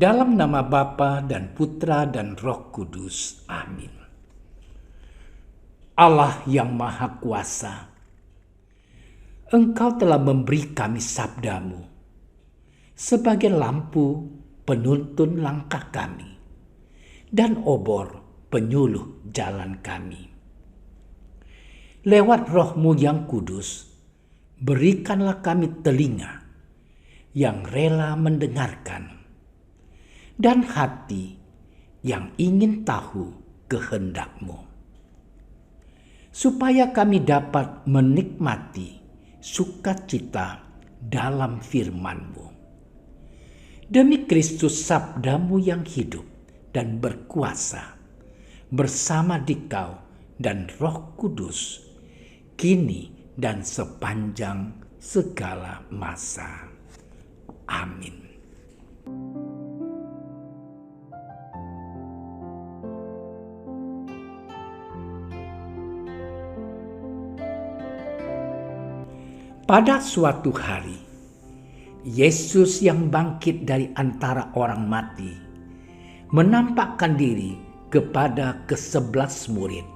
Dalam nama Bapa dan Putra dan Roh Kudus. Amin. Allah yang Maha Kuasa, Engkau telah memberi kami sabdamu sebagai lampu penuntun langkah kami dan obor penyuluh jalan kami. Lewat Roh-Mu yang kudus, berikanlah kami telinga yang rela mendengarkan dan hati yang ingin tahu kehendak-Mu, supaya kami dapat menikmati sukacita dalam firman-Mu. Demi Kristus sabda-Mu yang hidup dan berkuasa, bersama Dikau dan Roh Kudus, kini dan sepanjang segala masa. Amin. Pada suatu hari, Yesus yang bangkit dari antara orang mati menampakkan diri kepada ke-11 murid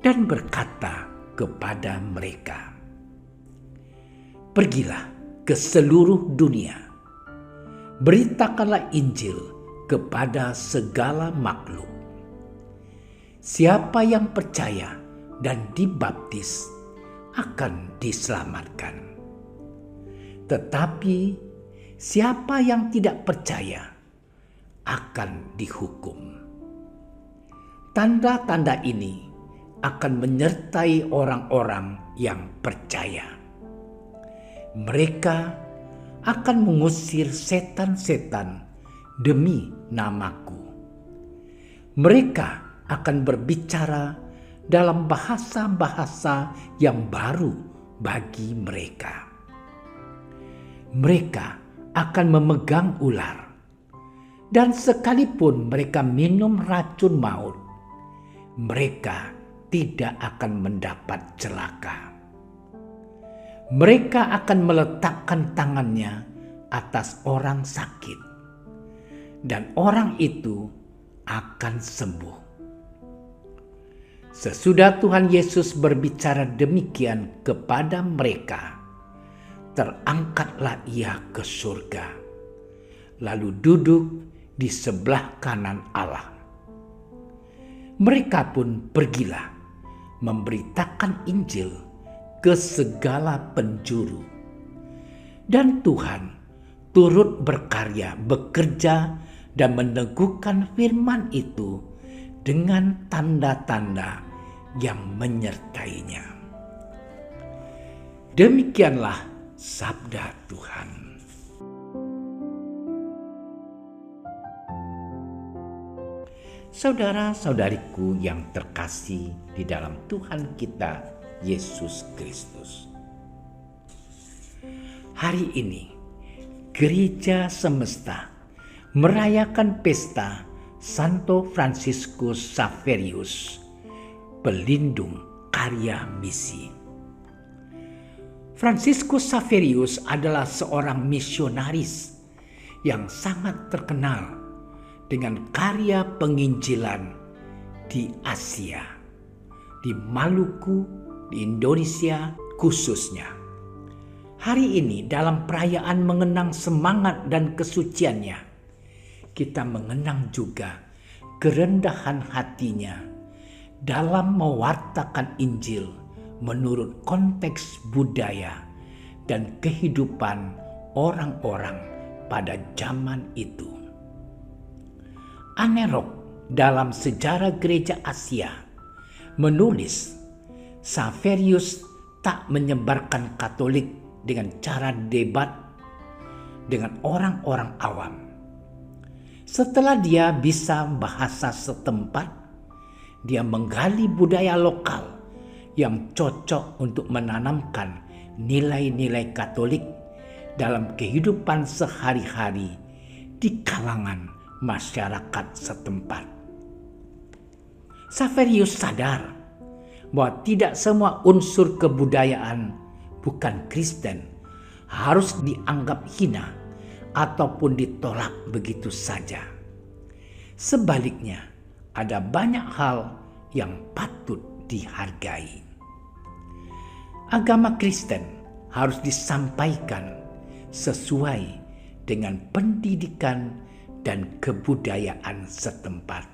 dan berkata kepada mereka, "Pergilah ke seluruh dunia, beritakanlah Injil kepada segala makhluk. Siapa yang percaya dan dibaptis akan diselamatkan. Tetapi siapa yang tidak percaya akan dihukum. Tanda-tanda ini akan menyertai orang-orang yang percaya. Mereka akan mengusir setan-setan demi namaku. Mereka akan berbicara dalam bahasa-bahasa yang baru bagi mereka. Mereka akan memegang ular, dan sekalipun mereka minum racun maut, mereka tidak akan mendapat celaka. Mereka akan meletakkan tangannya atas orang sakit, dan orang itu akan sembuh." Sesudah Tuhan Yesus berbicara demikian kepada mereka, terangkatlah ia ke surga, lalu duduk di sebelah kanan Allah. Mereka pun pergilah memberitakan Injil ke segala penjuru. Dan Tuhan turut berkarya, bekerja dan meneguhkan firman itu dengan tanda-tanda yang menyertainya. Demikianlah sabda Tuhan. Saudara-saudariku yang terkasih di dalam Tuhan kita Yesus Kristus, hari ini gereja semesta merayakan pesta Santo Fransiskus Xaverius, pelindung karya misi. Fransiskus Xaverius adalah seorang misionaris yang sangat terkenal dengan karya penginjilan di Asia, di Maluku, di Indonesia khususnya. Hari ini dalam perayaan mengenang semangat dan kesuciannya, kita mengenang juga kerendahan hatinya dalam mewartakan Injil menurut konteks budaya dan kehidupan orang-orang pada zaman itu. Anerok dalam sejarah gereja Asia menulis Xaverius tak menyebarkan Katolik dengan cara debat dengan orang-orang awam. Setelah dia bisa bahasa setempat, dia menggali budaya lokal yang cocok untuk menanamkan nilai-nilai Katolik dalam kehidupan sehari-hari di kalangan masyarakat setempat. Xaverius sadar bahwa tidak semua unsur kebudayaan bukan Kristen harus dianggap hina ataupun ditolak begitu saja. Sebaliknya, ada banyak hal yang patut dihargai. Agama Kristen harus disampaikan sesuai dengan pendidikan dan kebudayaan setempat.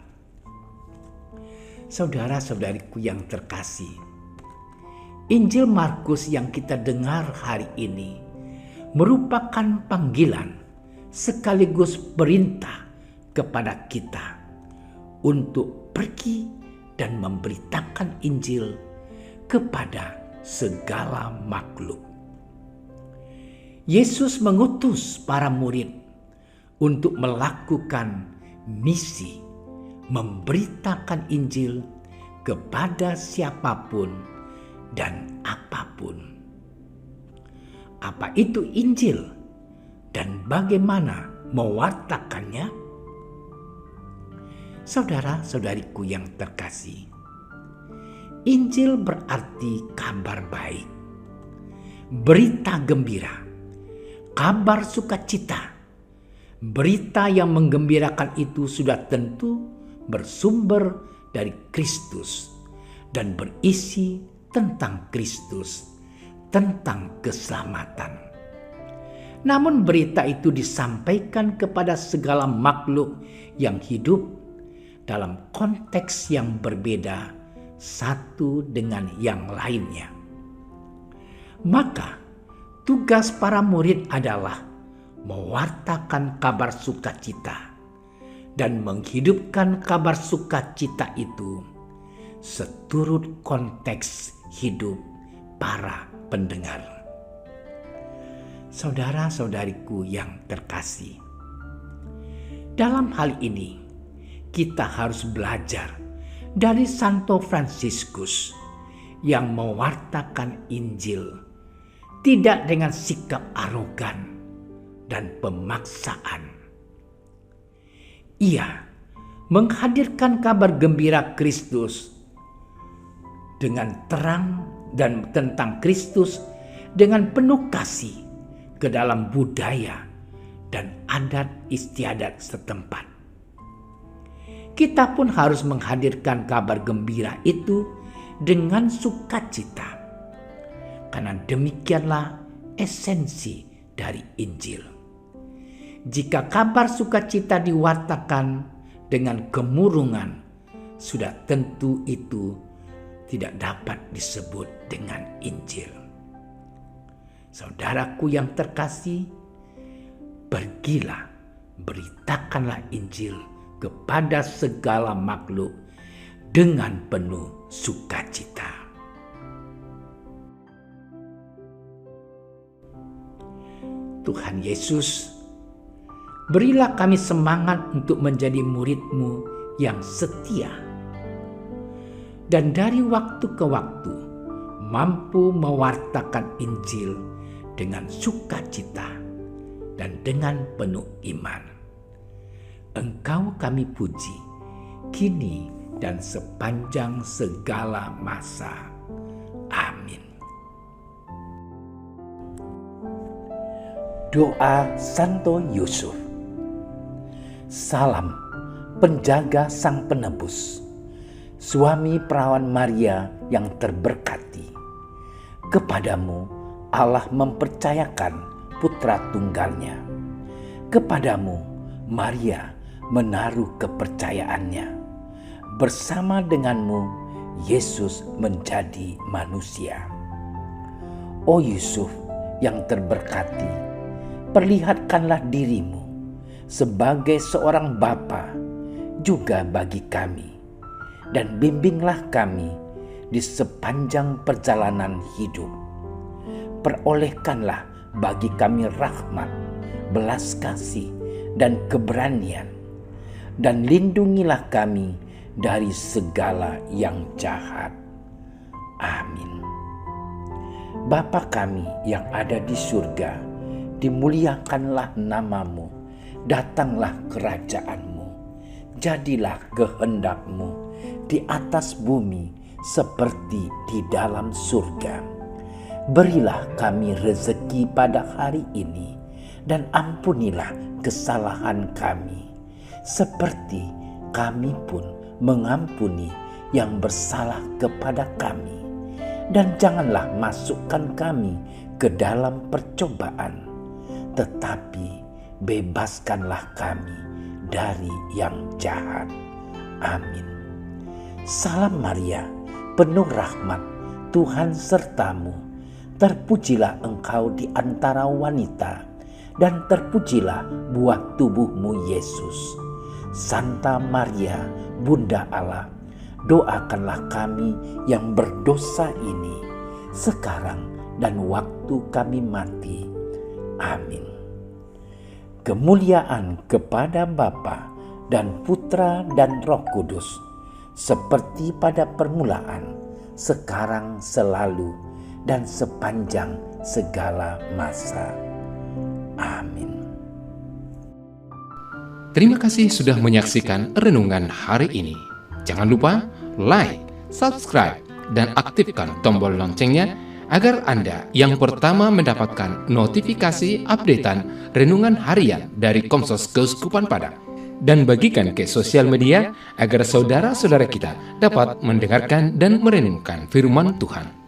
Saudara-saudariku yang terkasih, Injil Markus yang kita dengar hari ini merupakan panggilan sekaligus perintah kepada kita untuk pergi dan memberitakan Injil kepada segala makhluk. Yesus mengutus para murid untuk melakukan misi memberitakan Injil kepada siapapun dan apapun. Apa itu Injil dan bagaimana mewartakannya? Saudara-saudariku yang terkasih, Injil berarti kabar baik, berita gembira, kabar sukacita. Berita yang menggembirakan itu sudah tentu bersumber dari Kristus dan berisi tentang Kristus, tentang keselamatan. Namun berita itu disampaikan kepada segala makhluk yang hidup dalam konteks yang berbeda satu dengan yang lainnya. Maka tugas para murid adalah mewartakan kabar sukacita dan menghidupkan kabar sukacita itu seturut konteks hidup para pendengar. Saudara-saudariku yang terkasih, dalam hal ini kita harus belajar dari Santo Fransiskus yang mewartakan Injil tidak dengan sikap arogan dan pemaksaan. Ia menghadirkan kabar gembira Kristus dengan terang dan tentang Kristus dengan penuh kasih ke dalam budaya dan adat istiadat setempat. Kita pun harus menghadirkan kabar gembira itu dengan sukacita, karena demikianlah esensi dari Injil. Jika kabar sukacita diwartakan dengan kemurungan, sudah tentu itu tidak dapat disebut dengan Injil. Saudaraku yang terkasih, pergilah, beritakanlah Injil kepada segala makhluk dengan penuh sukacita. Tuhan Yesus, berilah kami semangat untuk menjadi murid-Mu yang setia, dan dari waktu ke waktu mampu mewartakan Injil dengan sukacita dan dengan penuh iman. Engkau kami puji, kini dan sepanjang segala masa. Amin. Doa Santo Yusuf. Salam penjaga Sang Penebus, suami perawan Maria yang terberkati. Kepadamu Allah mempercayakan putra tunggalnya. Kepadamu Maria menaruh kepercayaannya. Bersama denganmu Yesus menjadi manusia. O Yusuf yang terberkati, perlihatkanlah dirimu sebagai seorang bapa juga bagi kami, dan bimbinglah kami di sepanjang perjalanan hidup. Perolehkanlah bagi kami rahmat, belas kasih, dan keberanian, dan lindungilah kami dari segala yang jahat. Amin. Bapa kami yang ada di surga, dimuliakanlah namamu, datanglah kerajaan-Mu, jadilah kehendak-Mu di atas bumi seperti di dalam surga. Berilah kami rezeki pada hari ini, dan ampunilah kesalahan kami, seperti kami pun mengampuni yang bersalah kepada kami. Dan janganlah masukkan kami ke dalam percobaan, tetapi bebaskanlah kami dari yang jahat. Amin. Salam Maria, penuh rahmat, Tuhan sertamu. Terpujilah engkau di antara wanita, dan terpujilah buah tubuhmu Yesus. Santa Maria, Bunda Allah, doakanlah kami yang berdosa ini, sekarang dan waktu kami mati. Amin. Kemuliaan kepada Bapa dan Putra dan Roh Kudus, seperti pada permulaan, sekarang, selalu, dan sepanjang segala masa. Amin. Terima kasih sudah menyaksikan renungan hari ini. Jangan lupa like, subscribe, dan aktifkan tombol loncengnya agar Anda yang pertama mendapatkan notifikasi updatean renungan harian dari Komsos Keuskupan Padang. Dan bagikan ke sosial media agar saudara-saudara kita dapat mendengarkan dan merenungkan firman Tuhan.